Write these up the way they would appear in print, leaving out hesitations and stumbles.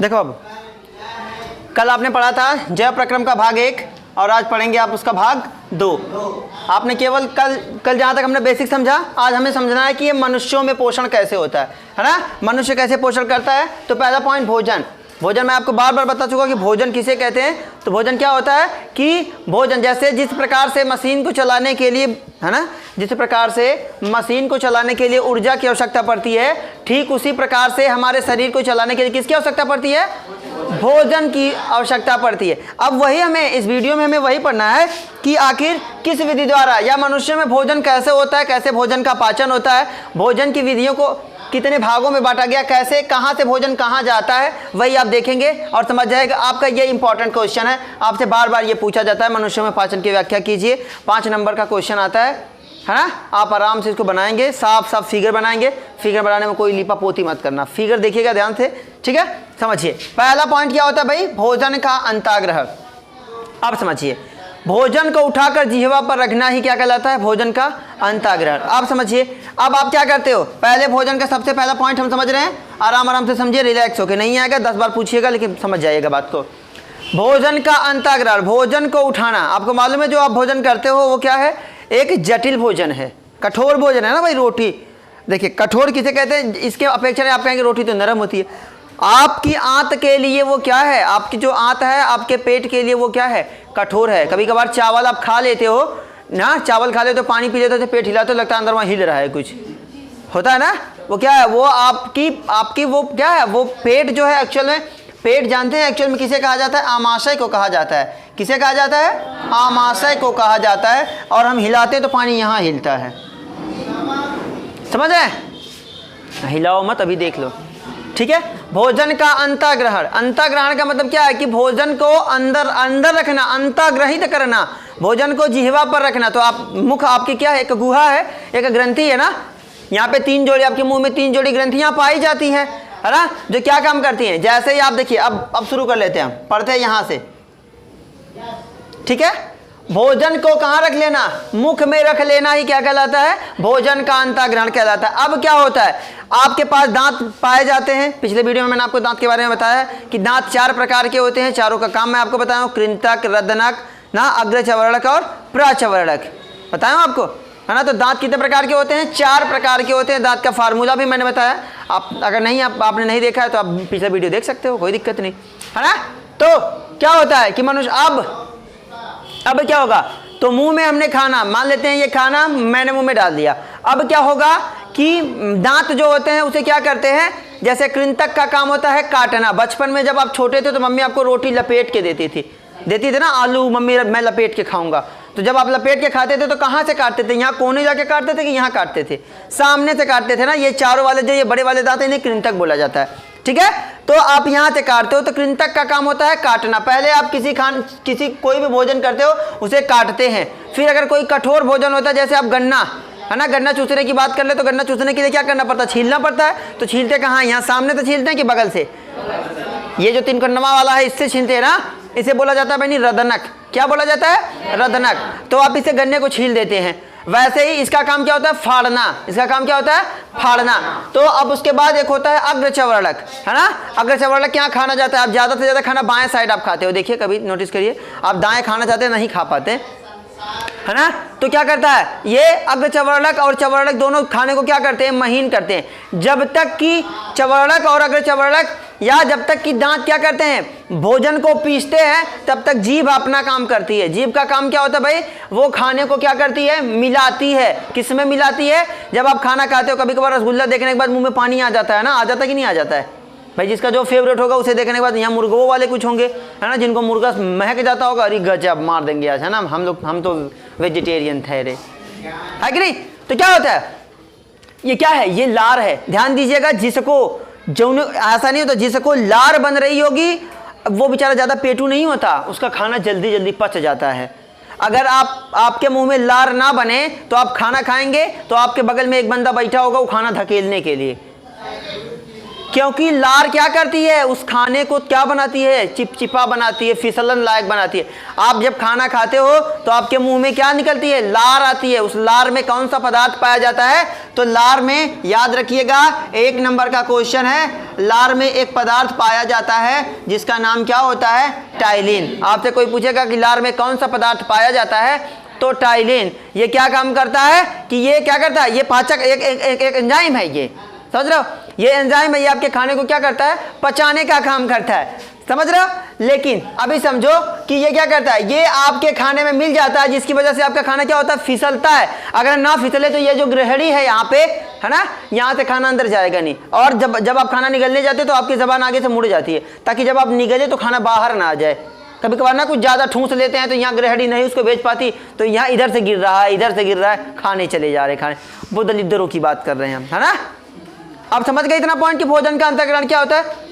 देखो अब कल आपने पढ़ा था जय प्रक्रम का भाग 1 और आज पढ़ेंगे आप उसका भाग 2। आपने केवल कल जहाँ तक हमने बेसिक समझा, आज हमें समझना है कि ये मनुष्यों में पोषण कैसे होता है ना, मनुष्य कैसे पोषण करता है। तो पहला पॉइंट भोजन। भोजन मैं आपको बार बार बता चुका कि भोजन किसे कहते हैं। तो भोजन क्या होता है कि भोजन जैसे जिस प्रकार से मशीन को चलाने के लिए, है ना, जिस प्रकार से मशीन को चलाने के लिए ऊर्जा की आवश्यकता पड़ती है, ठीक उसी प्रकार से हमारे शरीर को चलाने के लिए किसकी आवश्यकता पड़ती है? भोजन की आवश्यकता पड़ती है। अब वही हमें इस वीडियो में हमें वही पढ़ना है कि आखिर किस विधि द्वारा या मनुष्य में भोजन कैसे होता है, कैसे भोजन का पाचन होता है, भोजन की विधियों को कितने भागों में बांटा गया, कैसे कहाँ से भोजन कहाँ जाता है, वही आप देखेंगे और समझ जाएगा। आपका ये इंपॉर्टेंट क्वेश्चन है, आपसे बार बार ये पूछा जाता है, मनुष्यों में पाचन की व्याख्या कीजिए। 5 नंबर का क्वेश्चन आता है ना। आप आराम से इसको बनाएंगे, साफ साफ फिगर बनाएंगे। फिगर बनाने में कोई लीपा पोती मत करना, फिगर देखिएगा ध्यान से, ठीक है। समझिए पहला पॉइंट क्या होता है भाई, भोजन का अंताग्रह। आप समझिए भोजन को उठाकर जिह्वा पर रखना ही क्या कहलाता है? भोजन का अंताग्रह। आप समझिए अब आप क्या करते हो, पहले भोजन का सबसे पहला पॉइंट हम समझ रहे हैं, आराम आराम से समझिए, रिलैक्स होकर, नहीं आएगा 10 बार पूछिएगा लेकिन समझ जाइएगा बात को। भोजन का अंताग्रह, भोजन को उठाना। आपको मालूम है जो आप भोजन करते हो वो क्या है? एक जटिल भोजन है, कठोर भोजन है ना भाई। रोटी देखिए कठोर किसे कहते हैं, इसके अपेक्षा आप कहेंगे रोटी तो नरम होती है। आपकी आंत के लिए वो क्या है, आपकी जो आंत है आपके पेट के लिए वो क्या है? कठोर है। कभी कभार चावल आप खा लेते हो ना, चावल खा लेते हो, पानी पी लेते हो तो पेट हिलाते हो, लगता है अंदर वहाँ हिल रहा है, कुछ होता है ना, वो क्या है? वो आपकी वो क्या है? वो पेट जो है एक्चुअल में, पेट जानते हैं एक्चुअल में किसे कहा जाता है? आमाशय को कहा जाता है। किसे कहा जाता है? आमाशय को कहा जाता है। और हम हिलाते तो पानी यहाँ हिलता है, समझ आए? हिलाओ मत, अभी देख लो, ठीक है। भोजन का अंतःग्रहण, अंतःग्रहण का मतलब क्या है कि भोजन को अंदर अंदर रखना, अंतःग्रहित करना, भोजन को जिह्वा पर रखना। तो आप मुख आपकी क्या है? एक गुहा है, एक ग्रंथि है ना। यहाँ पे 3 जोड़ी, आपके मुंह में 3 जोड़ी ग्रंथियां पाई जाती हैं, है ना, जो क्या काम करती हैं। जैसे ही आप देखिए, अब शुरू कर लेते हैं, हम पढ़ते हैं यहाँ से, ठीक है। भोजन को कहाँ रख लेना? मुख में रख लेना ही क्या कहलाता है? भोजन का अंतःग्रहण कहलाता है। अब क्या होता है, आपके पास दांत पाए जाते हैं। पिछले वीडियो में मैंने आपको दांत के बारे में बताया कि दांत 4 प्रकार के होते हैं, चारों का काम मैं आपको बताया हूँ, कृंतक, रदनक ना, अग्रचवर्णक और प्रचवर्णक बताया आपको, है ना। तो दांत कितने प्रकार के होते हैं? 4 प्रकार के होते हैं। दांत का फार्मूला भी मैंने बताया, आप अगर नहीं आपने नहीं देखा है तो आप पिछला वीडियो देख सकते हो, कोई दिक्कत नहीं, है ना। तो क्या होता है कि मनुष्य अब क्या होगा, तो मुंह में हमने खाना, मान लेते हैं ये खाना मैंने मुंह में डाल दिया। अब क्या होगा कि दांत जो होते हैं उसे क्या करते हैं, जैसे कृंतक का काम होता है काटना। बचपन में जब आप छोटे थे तो मम्मी आपको रोटी लपेट के देती थी ना, आलू मम्मी मैं लपेट के खाऊंगा। तो जब आप लपेट के खाते थे तो कहाँ से काटते थे? यहाँ कोने जाके काटते थे कि यहाँ काटते थे? सामने से काटते थे ना। ये चारों वाले जो ये बड़े वाले दांत इन्हें कृंतक बोला जाता है, ठीक है। तो आप यहाँ से काटते हो, तो कृंतक का काम होता है काटना। पहले आप किसी कोई भी भोजन करते हो उसे काटते हैं। फिर अगर कोई कठोर भोजन होता है, जैसे आप गन्ना, है ना, गन्ना चूसने की बात कर ले, तो गन्ना चूसने के लिए क्या करना पड़ता है? छीलना पड़ता है। तो छीलते कहाँ? यहाँ सामने से छीलते हैं कि बगल से? ये जो 3 कन्नमा वाला है इससे छीलते हैं ना, इसे बोला जाता है बनी रदनक। क्या बोला जाता है? रदनक। तो आप इसे गन्ने को छील देते हैं। वैसे ही इसका काम क्या होता है? फाड़ना। इसका काम क्या होता है? फाड़ना। तो अब उसके बाद एक होता है अग्रचवर्णक, है ना। अग्रचवर्णक क्या खाना जाता है? आप ज़्यादा से ज़्यादा खाना बाएं साइड आप खाते हो, देखिए कभी नोटिस करिए, आप दाएं खाना चाहते हैं नहीं खा पाते, है ना। तो क्या करता है ये अग्रचवर्णक और चवर्णक दोनों खाने को क्या करते हैं? महीन करते हैं। जब तक कि चवर्णक और अग्रचवर्णक या जब तक कि दांत क्या करते हैं? भोजन को पीसते हैं, तब तक जीभ अपना काम करती है। जीभ का काम क्या होता है भाई? वो खाने को क्या करती है? मिलाती है। किस में मिलाती है? जब आप खाना खाते हो, कभी कभार रसगुल्ला देखने के बाद मुंह में पानी आ जाता है ना, आ जाता है कि नहीं आ जाता है भाई? जिसका जो फेवरेट होगा उसे देखने के बाद, यहाँ मुर्गों वाले कुछ होंगे, है ना, जिनको मुर्गा महक जाता होगा, अरे गजब मार देंगे आज, है ना, हम तो वेजिटेरियन ठहरे, है कि नहीं। तो क्या होता है, ये क्या है? ये लार है। ध्यान दीजिएगा, जिसको जो ऐसा नहीं होता, जिसको लार बन रही होगी वो बेचारा ज़्यादा पेटू नहीं होता, उसका खाना जल्दी जल्दी पच जाता है। अगर आपके मुंह में लार ना बने तो आप खाना खाएंगे तो आपके बगल में एक बंदा बैठा होगा वो खाना धकेलने के लिए, क्योंकि लार क्या करती है, उस खाने को क्या बनाती है, चिपचिपा बनाती है, फिसलन लायक बनाती है। आप जब खाना खाते हो तो आपके मुंह में क्या निकलती है, लार आती है। उस लार में कौन सा पदार्थ पाया जाता है, तो लार में याद रखिएगा 1 नंबर का क्वेश्चन है, लार में एक पदार्थ पाया जाता है जिसका नाम क्या होता है, टाइलिन। आपसे कोई पूछेगा कि लार में कौन सा पदार्थ पाया जाता है, तो टाइलिन। ये क्या काम करता है कि ये क्या करता है, ये पाचक एक एंजाइम है, ये समझ रहे हो, ये एंजाइम है, ये आपके खाने को क्या करता है, पचाने का काम करता है, समझ रहे हो। लेकिन अभी समझो कि ये क्या करता है, ये आपके खाने में मिल जाता है, जिसकी वजह से आपका खाना क्या होता है, फिसलता है। अगर ना फिसले तो ये जो ग्रहणी है यहाँ पे, है ना, यहाँ से खाना अंदर जाएगा नहीं। और जब आप खाना निगलने जाते हो तो आपकी जबान आगे से मुड़ जाती है, ताकि जब आप निगले तो खाना बाहर ना आ जाए। कभी कभार ना कुछ ज़्यादा ठूंस लेते हैं तो यहाँ ग्रहणी नहीं उसको बेच पाती, तो यहाँ इधर से गिर रहा है, इधर से गिर रहा है, खाने चले जा रहे, खाने वो दलिद्दरों की बात कर रहे हैं हम, है ना। अब समझ गए इतना पॉइंट कि भोजन का अंतःग्रहण क्या होता है।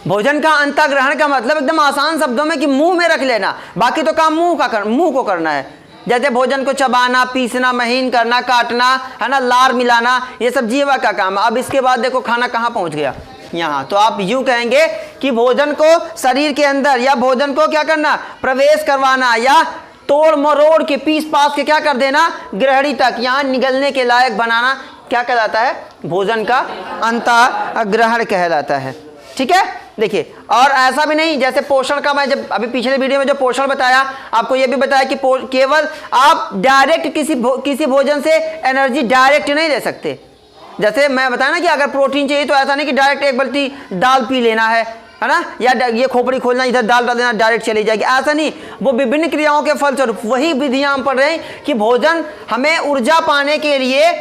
भोजन का अंतःग्रहण का मतलब एकदम आसान शब्दों में कि मुंह में रख लेना, बाकी तो काम मुंह को करना है। जैसे भोजन को चबाना, पीसना, महीन करना, काटना, है ना, लार मिलाना, ये सब जीवा का काम है। अब इसके बाद देखो खाना कहाँ पहुँच गया, यहाँ। तो आप यूं कहेंगे कि भोजन को शरीर के अंदर, या भोजन को क्या करना, प्रवेश करवाना, या तोड़ मरोड़ के पीस पास के क्या कर देना, ग्रहणी तक यहाँ निगलने के लायक बनाना, क्या कहलाता है, भोजन का अंतःग्रहण कहलाता है। ठीक है, देखिए। और ऐसा भी नहीं, जैसे पोषण का मैं जब अभी पिछले वीडियो में जो पोषण बताया, आपको ये भी बताया कि केवल आप डायरेक्ट किसी भोजन से एनर्जी डायरेक्ट नहीं ले सकते। जैसे मैं बताया ना कि अगर प्रोटीन चाहिए तो ऐसा नहीं कि डायरेक्ट एक बाल्टी दाल पी लेना है ना, या ये खोपड़ी खोलना, इधर दाल डाल देना, डायरेक्ट चली जाएगी, ऐसा नहीं। वो विभिन्न क्रियाओं के फलस्वरूप वही विधियां हम पढ़ रहे हैं कि भोजन हमें ऊर्जा पाने के लिए,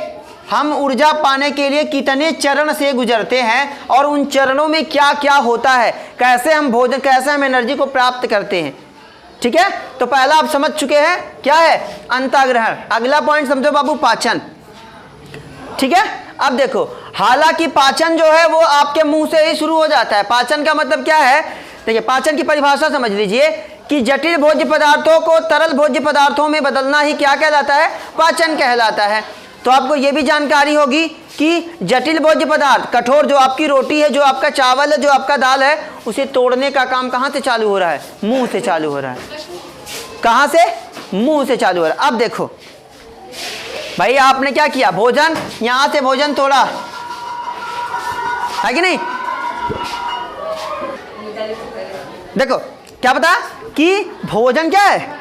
हम ऊर्जा पाने के लिए कितने चरण से गुजरते हैं और उन चरणों में क्या क्या होता है, कैसे हम एनर्जी को प्राप्त करते हैं। ठीक है, तो पहला आप समझ चुके हैं क्या है, अंतःग्रहण। अगला पॉइंट समझो बाबू, पाचन। ठीक है, अब देखो, हालांकि पाचन जो है वो आपके मुंह से ही शुरू हो जाता है। पाचन का मतलब क्या है, देखिए पाचन की परिभाषा समझ लीजिए कि जटिल भोज्य पदार्थों को तरल भोज्य पदार्थों में बदलना ही क्या कहलाता है, पाचन कहलाता है। तो आपको ये भी जानकारी होगी कि जटिल भोज्य पदार्थ, कठोर, जो आपकी रोटी है, जो आपका चावल है, जो आपका दाल है, उसे तोड़ने का काम कहाँ से चालू हो रहा है, मुंह से चालू हो रहा है। कहाँ से, मुंह से चालू हो रहा है। अब देखो भाई, आपने क्या किया, भोजन, यहां से भोजन तोड़ा है कि नहीं। देखो क्या पता कि भोजन क्या है,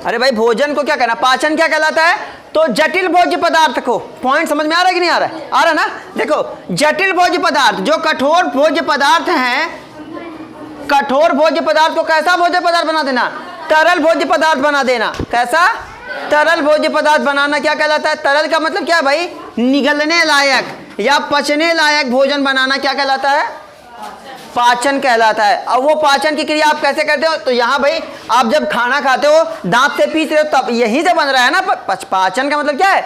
अरे भाई भोजन को क्या कहना, पाचन क्या कहलाता है, तो जटिल भोज्य पदार्थ को, पॉइंट समझ में आ रहा है कि नहीं आ रहा है, आ रहा ना। देखो जटिल भोज्य पदार्थ, जो कठोर भोज्य पदार्थ हैं, कठोर भोज्य पदार्थ को कैसा भोज्य पदार्थ बना देना, तरल भोज्य पदार्थ बना देना। कैसा, तरल भोज्य पदार्थ बनाना क्या कहलाता है। तरल का मतलब क्या है भाई, निगलने लायक या पचने लायक भोजन बनाना क्या कहलाता है, पाचन कहलाता है। अब वो पाचन की क्रिया आप कैसे करते हो, तो यहाँ भाई आप जब खाना खाते हो, दांत से पीस रहे हो, तब यहीं से बन रहा है ना। पाचन का मतलब क्या है,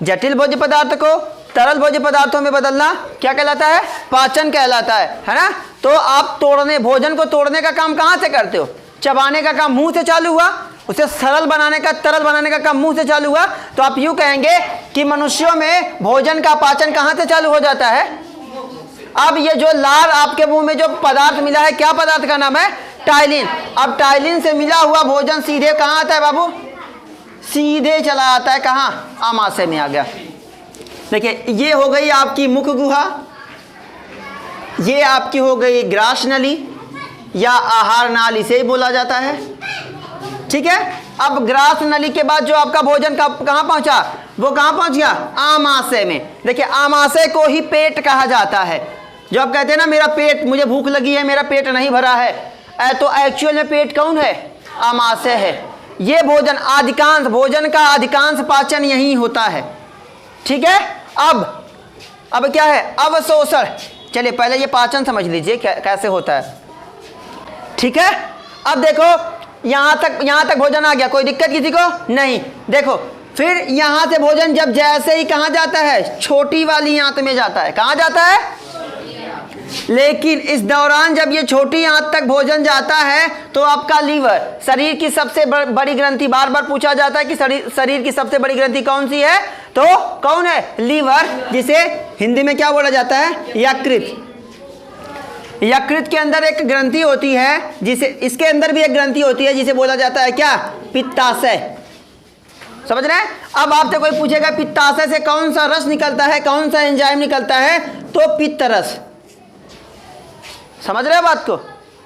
जटिल भोज्य पदार्थ को तरल भोज्य पदार्थों में बदलना क्या कहलाता है, पाचन कहलाता है ना। तो आप तोड़ने, भोजन को तोड़ने का काम कहाँ से करते हो, चबाने का काम मुंह से चालू हुआ, उसे सरल बनाने का, तरल बनाने का काम मुंह से चालू हुआ। तो आप यूं कहेंगे कि मनुष्यों में भोजन का पाचन कहां से चालू हो जाता है। अब ये जो लार आपके मुंह में जो पदार्थ मिला है, क्या पदार्थ का नाम है, टाइलिन। अब टाइलिन से मिला हुआ भोजन सीधे कहां आता है बाबू, सीधे चला आता है कहां, आमाशय में आ गया। देखिए ये हो गई आपकी मुख गुहा, ये आपकी हो गई ग्रास नली या आहार नाल, इसे ही बोला जाता है। ठीक है, अब ग्रास नली के बाद जो आपका भोजन कहाँ पहुंचा, वो कहाँ पहुंच गया, आमाशय में। देखिए आमाशय को ही पेट कहा जाता है। जो आप कहते हैं ना मेरा पेट, मुझे भूख लगी है, मेरा पेट नहीं भरा है, तो एक्चुअल में पेट कौन है, आमाशय है। ये भोजन अधिकांश, भोजन का अधिकांश पाचन यही होता है। ठीक है, अब क्या है, अवशोषण। चलिए पहले ये पाचन समझ लीजिए कैसे होता है। ठीक है, अब देखो यहाँ तक भोजन आ गया, कोई दिक्कत किसी को नहीं। देखो फिर यहाँ से भोजन जब जैसे ही कहाँ जाता है, छोटी वाली आंत में जाता है। कहाँ जाता है, लेकिन इस दौरान जब ये छोटी आंत तक भोजन जाता है तो आपका लीवर, शरीर की सबसे बड़ी ग्रंथि, बार बार पूछा जाता है कि शरीर की सबसे बड़ी ग्रंथि कौन सी है, तो कौन है, लीवर, जिसे हिंदी में क्या बोला जाता है, यकृत। यकृत के अंदर एक ग्रंथि होती है जिसे, इसके अंदर भी एक ग्रंथि होती है जिसे बोला जाता है क्या, पित्ताशय। समझ रहे हैं? अब आपसे कोई पूछेगा पित्ताशय से कौन सा रस निकलता है, कौन सा एंजाइम निकलता है, तो पित्त रस। समझ रहे हो बात को?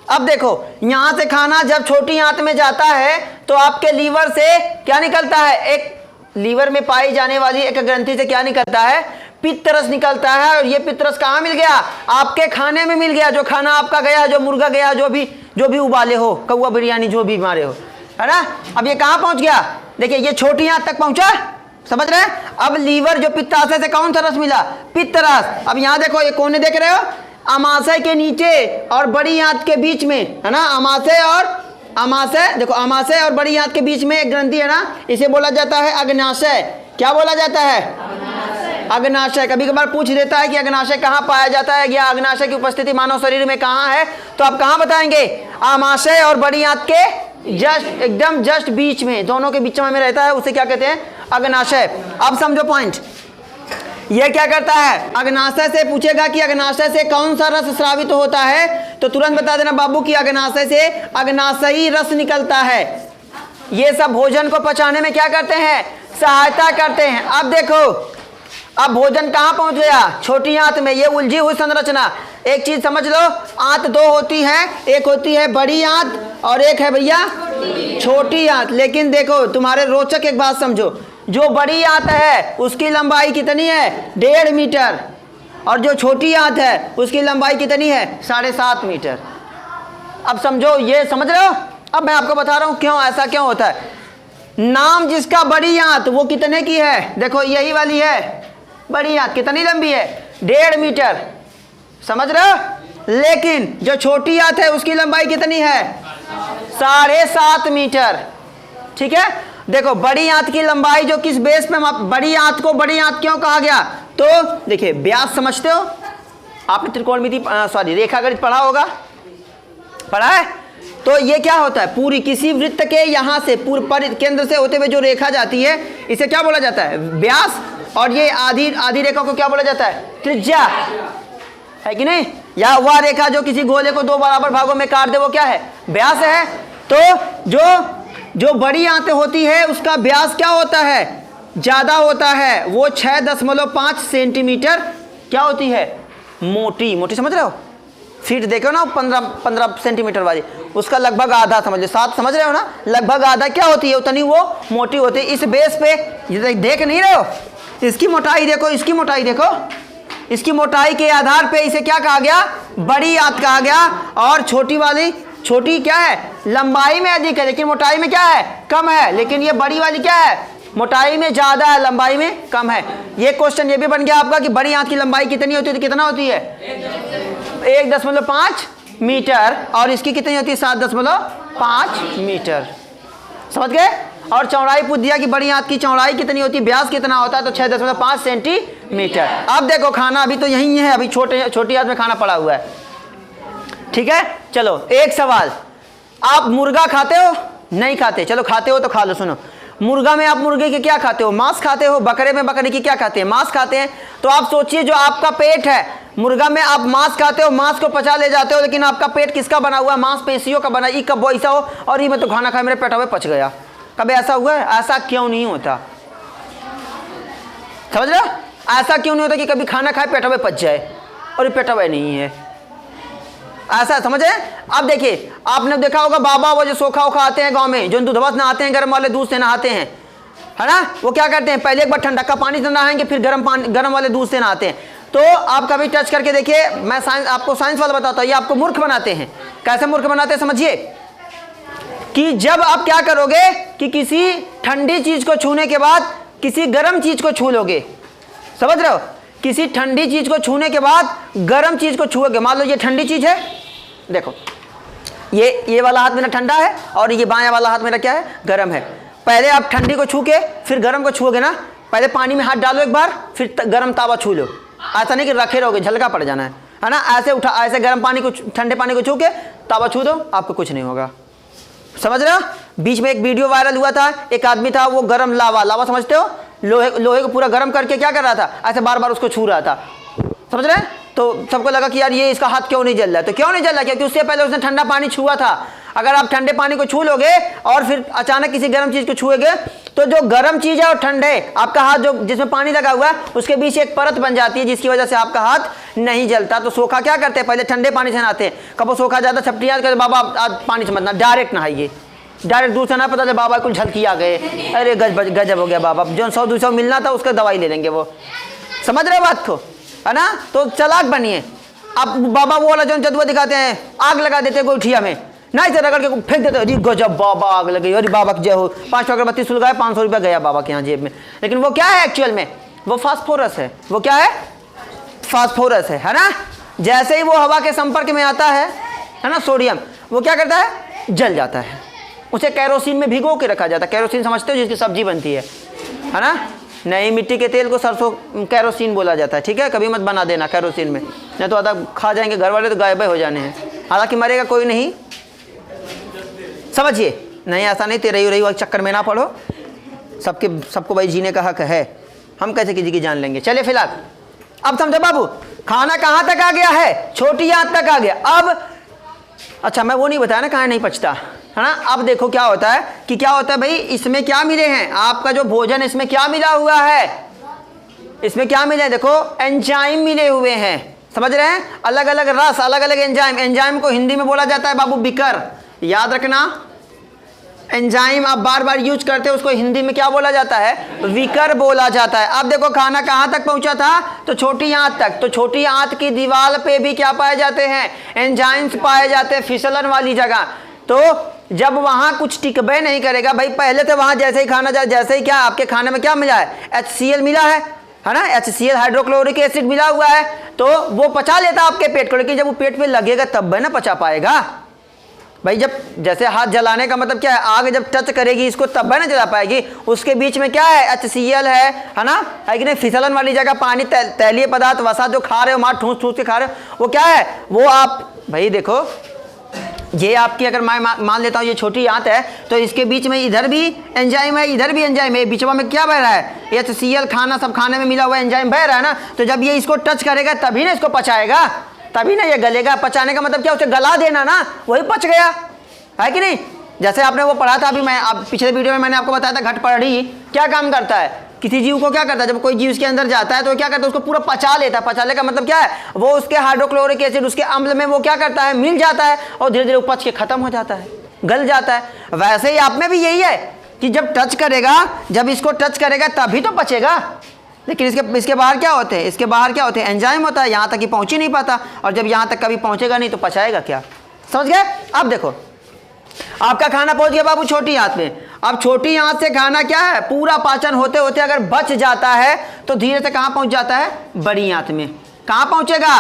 अब देखो यहां से खाना जब छोटी आंत में जाता है तो आपके लीवर से क्या निकलता है, एक लीवर में पाई जाने वाली एक ग्रंथि से क्या निकलता है, पित्त रस निकलता है। और ये पित्त रस कहाँ मिल गया, आपके खाने में मिल गया, जो खाना आपका गया, जो मुर्गा गया, जो भी उबाले हो, कौवा बिरयानी जो भी मारे हो, है ना। अब ये कहाँ पहुंच गया, देखिए ये छोटी आंत तक पहुंचा, समझ रहे हैं। अब लीवर जो पित्ताशय से कौन सा रस मिला, पित्त रस। अब यहाँ देखो ये कोने देख रहे हो, अमाशय के नीचे और बड़ी आंत के बीच में, है ना, अमाशय देखो, अमाशय और बड़ी आंत के बीच में एक ग्रंथि है ना, इसे बोला जाता है अग्नाशय। क्या बोला जाता है, अग्नाशय। कभी कभार पूछ देता है कि अग्नाशय कहाँ पाया जाता है, या अग्नाशय की उपस्थिति मानव शरीर में कहाँ है, तो आप कहाँ बताएंगे, अमाशय और बड़ी आंत के एकदम जस्ट बीच में, दोनों के बीच में रहता है, उसे क्या कहते हैं, अग्नाशय। अब समझो पॉइंट, ये क्या करता है, अग्नाशय से पूछेगा कि अग्नाशय से कौन सा रस स्रावित होता है, तो तुरंत बता देना बाबू कि अग्नाशय से अग्नाशयी रस निकलता है। ये सब भोजन को पचाने में क्या करते हैं, सहायता करते हैं। अब देखो, अब भोजन कहाँ पहुंच गया, छोटी आंत में। ये उलझी हुई संरचना, एक चीज समझ लो, आंत दो होती है, एक होती है बड़ी आंत और एक है भैया छोटी आंत। लेकिन देखो तुम्हारे रोचक एक बात समझो, जो बड़ी आंत है उसकी लंबाई कितनी है, 1.5 मीटर, और जो छोटी आंत है उसकी लंबाई कितनी है, 7.5 मीटर। अब समझो, ये समझ रहे हो। अब मैं आपको बता रहा हूं क्यों ऐसा क्यों होता है। नाम जिसका बड़ी आंत, वो कितने की है, देखो यही वाली है बड़ी आंत, कितनी लंबी है, 1.5 मीटर, समझ रहे हो। लेकिन जो छोटी आंत है उसकी लंबाई कितनी है, 7.5 मीटर। ठीक है, देखो बड़ी आंत की लंबाई जो किस बेस पे, बड़ी आंत को बड़ी आंत क्यों कहा गया, तो देखिए व्यास समझते हो आपने, त्रिकोणमिति रेखागणित पढ़ा होगा, पढ़ा है। तो ये क्या होता है, पूरी किसी वृत्त के यहाँ से केंद्र से होते हुए जो रेखा जाती है, इसे क्या बोला जाता है, व्यास। और ये आधी रेखा को क्या बोला जाता है, त्रिज्या, है कि नहीं। या वह रेखा जो किसी गोले को 2 बराबर भागों में काट दे, वो क्या है, व्यास है। तो जो बड़ी आंत होती है उसका व्यास क्या होता है, ज्यादा होता है, वो 6.5 सेंटीमीटर क्या होती है, मोटी, समझ रहे हो। फीट देखो ना, 15 सेंटीमीटर वाली, उसका लगभग आधा समझ लो, 7 समझ रहे हो ना, लगभग आधा क्या होती है, उतनी वो मोटी होती है। इस बेस पे ये देख नहीं रहे हो, इसकी मोटाई देखो, इसकी मोटाई देखो, इसकी मोटाई के आधार पे इसे क्या कहा गया, बड़ी आंत कहा गया। और छोटी क्या है, लंबाई में अधिक है लेकिन मोटाई में क्या है, कम है। लेकिन ये बड़ी वाली क्या है, मोटाई में ज्यादा है, लंबाई में कम है। ये क्वेश्चन ये भी बन गया आपका कि बड़ी आंत की लंबाई कितनी होती है, तो कितना होती है, 1.5 मीटर, और इसकी कितनी होती है, 7.5 मीटर। समझ गए। और चौड़ाई पूछ दिया कि बड़ी आंत की चौड़ाई कितनी होती है, व्यास कितना होता है, तो 6.5 सेंटीमीटर। अब देखो खाना अभी तो यही है, अभी छोटी आंत में खाना पड़ा हुआ है, ठीक है। चलो एक सवाल, आप मुर्गा खाते हो, नहीं खाते, चलो खाते हो तो खा लो। सुनो, मुर्गा में आप मुर्गे के क्या खाते हो, मांस खाते हो, बकरे में बकरे की क्या खाते हैं, मांस खाते हैं। तो आप सोचिए जो आपका पेट है, मुर्गा में आप मांस खाते हो, मांस को पचा ले जाते हो, लेकिन आपका पेट किसका बना हुआ है, मांसपेशियों का बना। कब वो ऐसा हो और ये मैं तो खाना खाया मेरे पेट में पच गया, कभी ऐसा हुआ है, ऐसा क्यों नहीं होता, समझ रहे हो। ऐसा क्यों नहीं होता कि कभी खाना खाए पेट में पच जाए और ये पेट में नहीं है, ऐसा समझे। अब देखिए आपने देखा होगा बाबा वो जो सोखा उखा आते हैं गांव में, जो दूधवा से नहाते हैं, गर्म वाले दूध से नहाते हैं, है ना। वो क्या करते हैं, पहले एक बार ठंडा का पानी से नहाएंगे, फिर गर्म वाले दूध से नहाते हैं। तो आप कभी टच करके देखिए, मैं आपको साइंस वाला बताता हूँ, ये आपको मूर्ख बनाते हैं। कैसे मूर्ख बनाते हैं समझिए, कि जब आप क्या करोगे कि किसी ठंडी चीज को छूने के बाद किसी गर्म चीज को छू लोगे, समझ रहे हो, किसी ठंडी चीज को छूने के बाद गर्म चीज को छूओगे। मान लो ये ठंडी चीज है, देखो ये वाला हाथ मेरा ठंडा है और ये बायां वाला हाथ मेरा क्या है, गर्म है। पहले आप ठंडी को छू के फिर गर्म को छूओगे ना, पहले पानी में हाथ डालो एक बार, फिर गर्म तावा छू लो। ऐसा नहीं कि रखे रहोगे, झलका पड़ जाना है ना, ऐसे उठा, ऐसे गर्म पानी को, ठंडे पानी को छू के तवा छू दो, आपको कुछ नहीं होगा। समझ रहे हो? बीच में एक वीडियो वायरल हुआ था, एक आदमी था, वो गर्म लावा समझते हो, लोहे को पूरा गर्म करके क्या कर रहा था, ऐसे बार बार उसको छू रहा था। समझ रहे हैं? तो सबको लगा कि यार ये इसका हाथ क्यों नहीं जल रहा है। तो क्यों नहीं जल रहा? क्योंकि उससे पहले उसने ठंडा पानी छुआ था। अगर आप ठंडे पानी को छू लोगे और फिर अचानक किसी गर्म चीज को छुएगे, तो जो गर्म चीज है और ठंडे, आपका हाथ जो जिसमें पानी लगा हुआ है उसके बीच एक परत बन जाती है, जिसकी वजह से आपका हाथ नहीं जलता। तो सोखा क्या करते हैं, पहले ठंडे पानी से नहाते हैं। कब वो सोखा ज्यादा छपटियाँ करते, बाबा आज पानी से मत नहा, डायरेक्ट नहाइए, डायरेक्ट दूर से ना, पता चले बाबा कुछ झलकी आ गए, अरे गजब हो गया बाबा, जो 100-200 मिलना था उसका दवाई ले लेंगे वो। समझ रहे बात को, है ना? तो चालाक बनिए। अब बाबा वो वाला जो जदुआ दिखाते हैं, आग लगा देते हैं गोइठिया में, ना इसे रगड़ के फेंक देते, अरे गजब बाबा आग लगी, अरे बाबा की जय हो, 5 अगरबत्ती सुलगाए, 500 रुपया गया बाबा के यहाँ जेब में। लेकिन वो क्या है एक्चुअल में? वो फास्फोरस है। वो क्या है? फास्फोरस है ना? जैसे ही वो हवा के संपर्क में आता है ना, सोडियम, वो क्या करता है, जल जाता है। उसे कैरोसिन में भिगो के रखा जाता है। कैरोसिन समझते हो, जिसकी सब्जी बनती है ना? नहीं, मिट्टी के तेल को सरसों कैरोसिन बोला जाता है, ठीक है? कभी मत बना देना कैरोसिन में, नहीं तो आधा खा जाएंगे घर वाले, तो गायब हो जाने हैं। हालांकि मरेगा कोई नहीं, समझिए। नहीं, ऐसा नहीं, तेरे रही चक्कर में ना पड़ो, सबको भाई जीने का हक है, हम कैसे किसी की जान लेंगे। चलिए फिलहाल अब समझो बाबू, खाना कहाँ तक आ गया है, छोटी आंत तक आ गया। अब अच्छा, मैं वो नहीं बताया ना कहाँ नहीं पचता, है ना? अब देखो क्या होता है कि क्या होता है भाई, इसमें क्या मिले हैं, आपका जो भोजन इसमें क्या मिला हुआ है, इसमें क्या मिले हैं, देखो एंजाइम मिले हुए हैं। समझ रहे हैं? अलग अलग रस, अलग अलग एंजाइम। एंजाइम को हिंदी में बोला जाता है बाबू बिकर, याद रखना। एंजाइम आप बार बार यूज करते हो, उसको हिंदी में क्या बोला जाता है, विकर बोला जाता है। अब देखो खाना कहाँ तक पहुंचा था, तो छोटी आंत तक। तो छोटी आंत की दीवार पे भी क्या पाए जाते हैं, एंजाइम्स पाए जाते हैं, फिसलन वाली जगह। तो जब वहां कुछ टिकबे नहीं करेगा भाई, पहले तो वहां जैसे ही खाना जाए, जैसे ही क्या आपके खाने में क्या मिला है, HCl मिला है ना, HCl हाइड्रोक्लोरिक एसिड मिला हुआ है, तो वो पचा लेता आपके पेट को। लेकिन जब वो पेट पे लगेगा तब है ना पचा पाएगा भाई। जब जैसे हाथ जलाने का मतलब क्या है, आग जब टच करेगी इसको तब है ना जला पाएगी। उसके बीच में क्या है, HCl है ना, है कि नहीं? फिसलन वाली जगह पानी, तैलीय पदार्थ, वसा जो खा रहे हो, मार ठूस ठूस के खा रहे हो, वो क्या है, वो आप भाई देखो, ये आपकी अगर मैं मान लेता हूँ ये छोटी आंत है, तो इसके बीच में इधर भी एंजाइम है, इधर भी एंजाइम है, बीचवा में क्या बह रहा है, HCl खाना सब खाने में मिला हुआ एंजाइम बह रहा है ना। तो जब ये इसको टच करेगा तभी ना इसको पचाएगा, तभी ना ये गलेगा। पचाने का मतलब क्या, उसे गला देना ना, वही पच गया, है कि नहीं? जैसे आपने वो पढ़ा था अभी, मैं पिछले वीडियो में मैंने आपको बताया था, घटपड़ी क्या काम करता है, किसी जीव को क्या करता है, जब कोई जीव उसके अंदर जाता है तो क्या करता है, उसको पूरा पचा लेता है। पचाने का मतलब क्या है, वो उसके हाइड्रोक्लोरिक एसिड, उसके अम्ल में वो क्या करता है, मिल जाता है और धीरे धीरे पच के खत्म हो जाता है, गल जाता है। वैसे ही आप में भी यही है कि जब टच करेगा, जब इसको टच करेगा तभी तो पचेगा। लेकिन इसके बाहर क्या होते हैं, इसके बाहर क्या होते हैं, एंजाइम होता है, यहाँ तक ही पहुँच ही नहीं पाता। और जब यहाँ तक कभी पहुँचेगा नहीं तो पचाएगा क्या, समझ गए? अब देखो आपका खाना पहुंच गया बाबू छोटी आंत में। अब छोटी आंत से खाना क्या है, पूरा पाचन होते होते अगर बच जाता है तो धीरे से कहां पहुंच जाता है, बड़ी आंत में। कहां पहुंचेगा?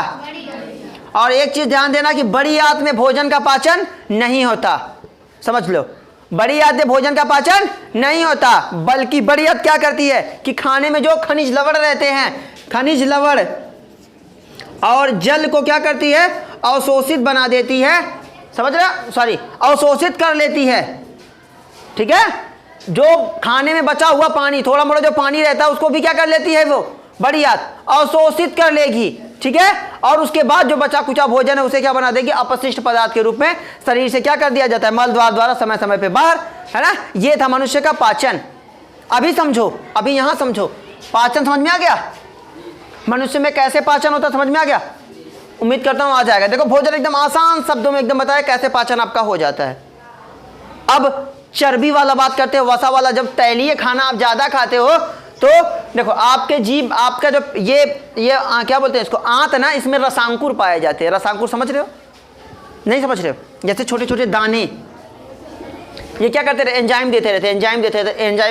और एक चीज ध्यान देना कि बड़ी आंत में भोजन का पाचन नहीं होता, समझ लो। बड़ी आंत में भोजन का पाचन नहीं होता, बल्कि बड़ी आंत क्या करती है कि खाने में जो खनिज लवण रहते हैं, खनिज लवण और जल को क्या करती है, अवशोषित बना देती है, समझ रहे, सॉरी अवशोषित कर लेती है, ठीक है? जो खाने में बचा हुआ पानी, थोड़ा मोड़ा जो पानी रहता है उसको भी क्या कर लेती है, वो बड़ी आंत अवशोषित कर लेगी, ठीक है? और उसके बाद जो बचा कुचा भोजन है उसे क्या बना देगी, अपशिष्ट पदार्थ के रूप में शरीर से क्या कर दिया जाता है, मल द्वारा समय समय पे बाहर, है ना? ये था मनुष्य का पाचन। अभी समझो, अभी यहां समझो, पाचन समझ में आ गया, मनुष्य में कैसे पाचन होता समझ में आ गया? उम्मीद करता हूं आ जाएगा। देखो भोजन एकदम आसान शब्दों में एकदम बताया कैसे पाचन आपका हो जाता है। अब चर्बी वाला बात करते हो, वसा वाला, जब तैलीय खाना आप ज्यादा खाते हो तो देखो आपके जीभ, आपका जो ये क्या बोलते हैं इसको, आंत ना, इसमें रसांकुर पाए जाते हैं। रसांकुर समझ रहे हो, नहीं समझ रहे हो? जैसे छोटे छोटे दाने, ये क्या करते रहते, एंजाइम देते रहते हैं, एंजाइम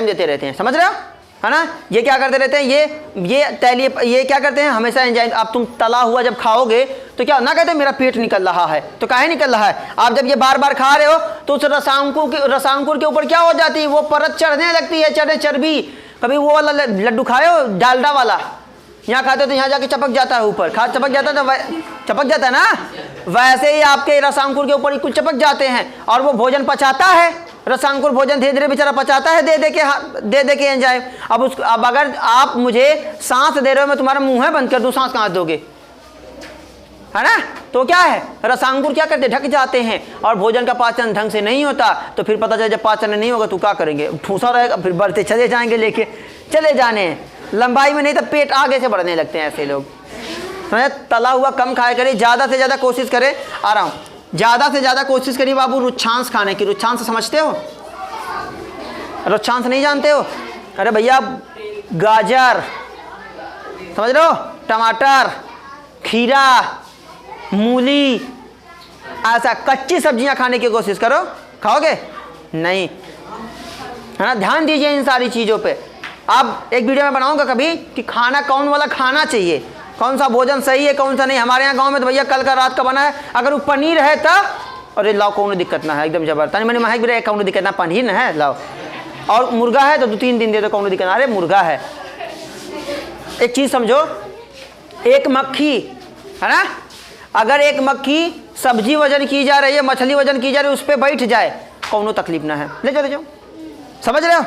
देते रहते हैं, समझ रहे हो, है ना? ये क्या करते रहते हैं, ये तैलीय, ये क्या करते हैं हमेशा एंजाइम। आप तुम तला हुआ जब खाओगे तो क्या ना कहते मेरा पेट निकल रहा है, तो काहे निकल रहा है, आप जब ये बार बार खा रहे हो तो उस रसांकुर के ऊपर क्या हो जाती है, वो परत चढ़ने लगती है, चढ़े चर्बी। कभी वो वाला लड्डू खाए हो डालडा वाला, यहाँ खाते हो तो यहाँ जाके चपक जाता है ऊपर, खा चपक जाता है तो चपक जाता है ना, वैसे ही आपके रसांकुर के ऊपर कुछ चपक जाते हैं और वो भोजन पचाता है। रसांकुर भोजन धीरे धीरे बेचारा पचाता है दे दे के एंजाइम। अब अगर आप मुझे सांस दे रहे हो, मैं तुम्हारा मुंह है बंद कर दूं, सांस कहाँ दोगे, है ना? तो क्या है, रसांकुर क्या करते, ढक जाते हैं और भोजन का पाचन ढंग से नहीं होता। तो फिर पता चले जब पाचन नहीं होगा तो क्या करेंगे, ठूसा रहेगा, फिर बढ़ते चले जाएंगे, लेके चले जाने हैं लंबाई में, नहीं तो पेट आगे से बढ़ने लगते हैं ऐसे लोग। तला हुआ कम खाया करिए, ज़्यादा से ज़्यादा कोशिश करें, आ रहा हूँ, ज़्यादा से ज़्यादा कोशिश करिए बाबू रुच्छांस खाने की। रुच्छांस समझते हो? रुच्छांस नहीं जानते हो? अरे भैया गाजर समझ लो, टमाटर, खीरा, मूली, ऐसा कच्ची सब्जियां खाने की कोशिश करो। खाओगे? नहीं, है ना? ध्यान दीजिए इन सारी चीज़ों पे। अब एक वीडियो में बनाऊंगा कभी कि खाना कौन वाला खाना चाहिए, कौन सा भोजन सही है कौन सा नहीं। हमारे यहाँ गांव में तो भैया कल का रात का बना है, अगर वो पनीर है तो अरे लाओ, कौन दिक्कत ना है, एकदम जबरदस्त। मैंने महक भी रहे, कौन दिक्कत ना, पनीर ना है लाओ। और मुर्गा है तो 2-3 दिन दे दो, कौन दिक्कत ना, अरे मुर्गा है। एक चीज़ समझो, एक मक्खी है ना, अगर एक मक्खी सब्जी वजन की जा रही है, मछली वजन की जा रही है, उस पर बैठ जाए, कौनो तकलीफ ना है, ले जाओ। समझ रहे हो?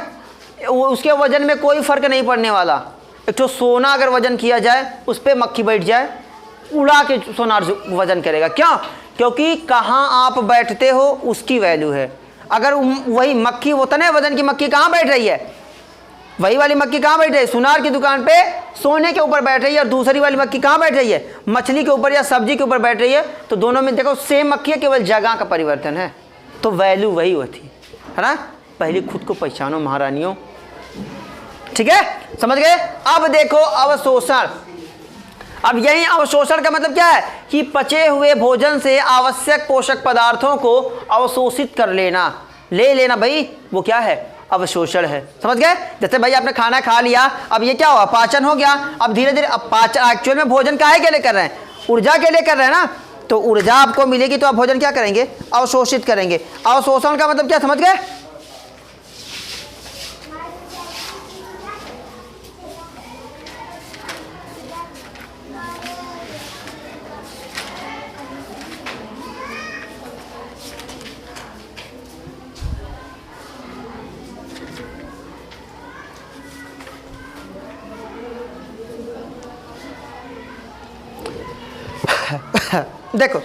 उसके वजन में कोई फर्क नहीं पड़ने वाला। एक तो सोना अगर वजन किया जाए, उस पर मक्खी बैठ जाए, उड़ा के सोना वजन करेगा। क्यों? क्योंकि कहाँ आप बैठते हो उसकी वैल्यू है। अगर वही मक्खी, उतने वजन की मक्खी कहाँ बैठ रही है, वही वाली मक्खी कहाँ बैठ रही है, सुनार की दुकान पे सोने के ऊपर बैठ रही है, और दूसरी वाली मक्खी कहाँ बैठ रही है, मछली के ऊपर या सब्जी के ऊपर बैठ रही है। तो दोनों में देखो सेम मक्खी है, केवल जगह का परिवर्तन है, तो वैल्यू वही होती है ना। पहले खुद को पहचानो महारानियों, ठीक है, समझ गए? अब देखो अवशोषण। अब यही अवशोषण का मतलब क्या है कि पचे हुए भोजन से आवश्यक पोषक पदार्थों को अवशोषित कर लेना, ले लेना भाई, वो क्या है, अवशोषण है। समझ गए? जैसे भाई आपने खाना खा लिया, अब ये क्या हुआ, पाचन हो गया। अब धीरे धीरे, अब पाचन एक्चुअल में भोजन काहे के लिए कर रहे हैं, ऊर्जा के लिए कर रहे हैं ना। तो ऊर्जा आपको मिलेगी तो आप भोजन क्या करेंगे, अवशोषित करेंगे। अवशोषण का मतलब क्या, समझ गए? देखो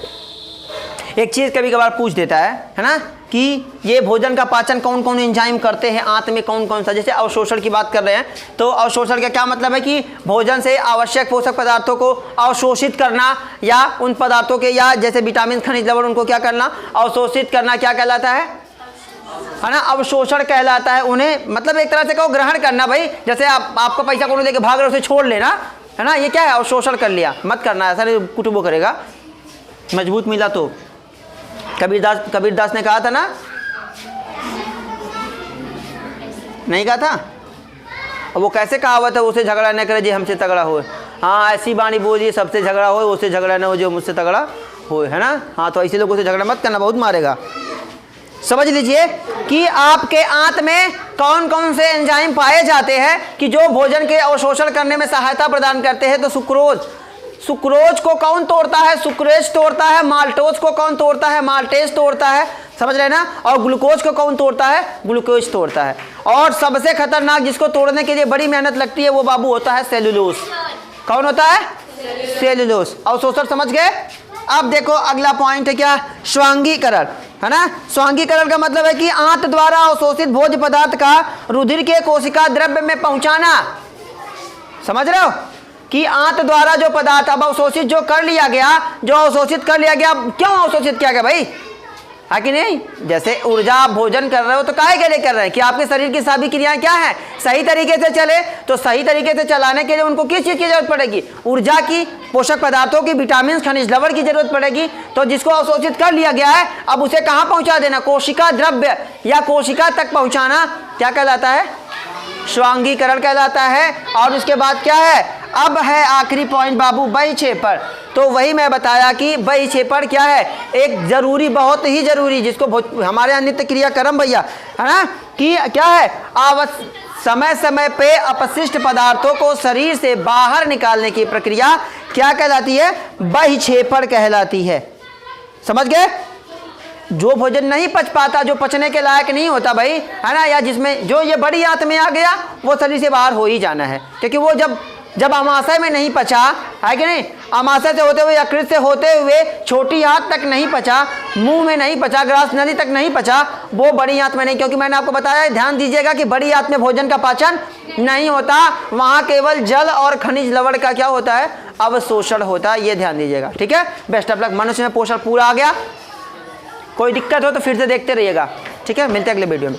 एक चीज़ कभी कभार पूछ देता है ना, कि ये भोजन का पाचन कौन कौन एंजाइम करते हैं, आंत में कौन कौन सा। जैसे अवशोषण की बात कर रहे हैं, तो अवशोषण का क्या मतलब है कि भोजन से आवश्यक पोषक पदार्थों को अवशोषित करना, या उन पदार्थों के, या जैसे विटामिन, खनिज, लवण, उनको क्या करना, अवशोषित करना, क्या कहलाता है ना, अवशोषण कहलाता है। उन्हें मतलब एक तरह से कहो ग्रहण करना। भाई जैसे आपको पैसा कौन लेके भाग रहे हो, उसे छोड़ लेना, है ना, ये क्या है, अवशोषण कर लिया। मत करना ऐसा, कुटुंबो करेगा, मजबूत मिला तो। कबीरदास ने कहा था ना, नहीं कहा था? अब वो कैसे कहावत है, उसे झगड़ा न करे जो हमसे तगड़ा हो। हाँ, ऐसी बाणी बोलिए, सबसे झगड़ा हो, उससे झगड़ा न हो जो मुझसे तगड़ा हो, है ना। हाँ, तो ऐसे लोगों से झगड़ा मत करना, बहुत मारेगा। समझ लीजिए कि आपके आंत में कौन कौन से एंजाइम पाए जाते हैं कि जो भोजन के अवशोषण करने में सहायता प्रदान करते हैं। तो सुक्रोज को कौन तोड़ता है, सुक्रेज तोड़ता है। माल्टोज को कौन तोड़ता है, माल्टेज तोड़ता है, समझ रहे ना। और ग्लूकोज को कौन तोड़ता है, ग्लूकोज तोड़ता है। और सबसे खतरनाक जिसको तोड़ने के लिए बड़ी मेहनत लगती है, वो बाबू होता है सेलुलोज। कौन होता है, सेलुलोज। अवशोषण समझ गए? अब देखो अगला पॉइंट है क्या, स्वांगीकरण, है ना। स्वांगीकरण का मतलब है कि आंत द्वारा अवशोषित भोज्य पदार्थ का रुधिर के कोशिका द्रव्य में पहुंचाना। समझ रहे हो कि आंत द्वारा जो पदार्थ अब अवशोषित जो कर लिया गया, जो अवशोषित कर लिया गया, क्यों अवशोषित किया गया भाई, है कि नहीं। जैसे ऊर्जा आप भोजन कर रहे हो तो काहे के लिए कर रहे हैं, कि आपके शरीर की सभी क्रियाएं क्या है, सही तरीके से चले। तो सही तरीके से चलाने के लिए उनको किस चीज़ की जरूरत पड़ेगी, ऊर्जा की, पोषक पदार्थों की, विटामिन, खनिज, लवण की जरूरत पड़ेगी। तो जिसको अवशोषित कर लिया गया है, अब उसे कहाँ पहुँचा देना, कोशिका द्रव्य या कोशिका तक पहुँचाना क्या कहलाता है, स्वांगीकरण कहलाता है। और उसके बाद क्या है, अब है आखिरी पॉइंट बाबू, बहिक्षेपण। तो वही मैं बताया कि बहिक्षेपण क्या है, एक जरूरी, बहुत ही जरूरी, जिसको हमारे यहाँ नित्य क्रियाक्रम भैया, है ना, कि क्या है, समय समय पे अपशिष्ट पदार्थों को शरीर से बाहर निकालने की प्रक्रिया क्या कहलाती है? बहिक्षेपण कहलाती है। समझ गए? जो भोजन नहीं पच पाता, जो पचने के लायक नहीं होता भाई, है ना, या जिसमें जो ये बड़ी आंत में आ गया, वो शरीर से बाहर हो ही जाना है, क्योंकि वो जब अमाशय में नहीं पचा, है कि नहीं, अमाशय से होते हुए, यकृत से होते हुए छोटी आंत तक नहीं पचा, मुंह में नहीं पचा, ग्रास नली तक नहीं पचा, वो बड़ी आंत में नहीं। क्योंकि मैंने आपको बताया, ध्यान दीजिएगा कि बड़ी आंत में भोजन का पाचन नहीं होता, वहाँ केवल जल और खनिज लवण का क्या होता है? अवशोषण होता है। ये ध्यान दीजिएगा, ठीक है। Best of luck. मनुष्य में पोषण पूरा आ गया। कोई दिक्कत हो तो फिर से देखते रहिएगा, ठीक है। मिलते हैं अगले वीडियो में।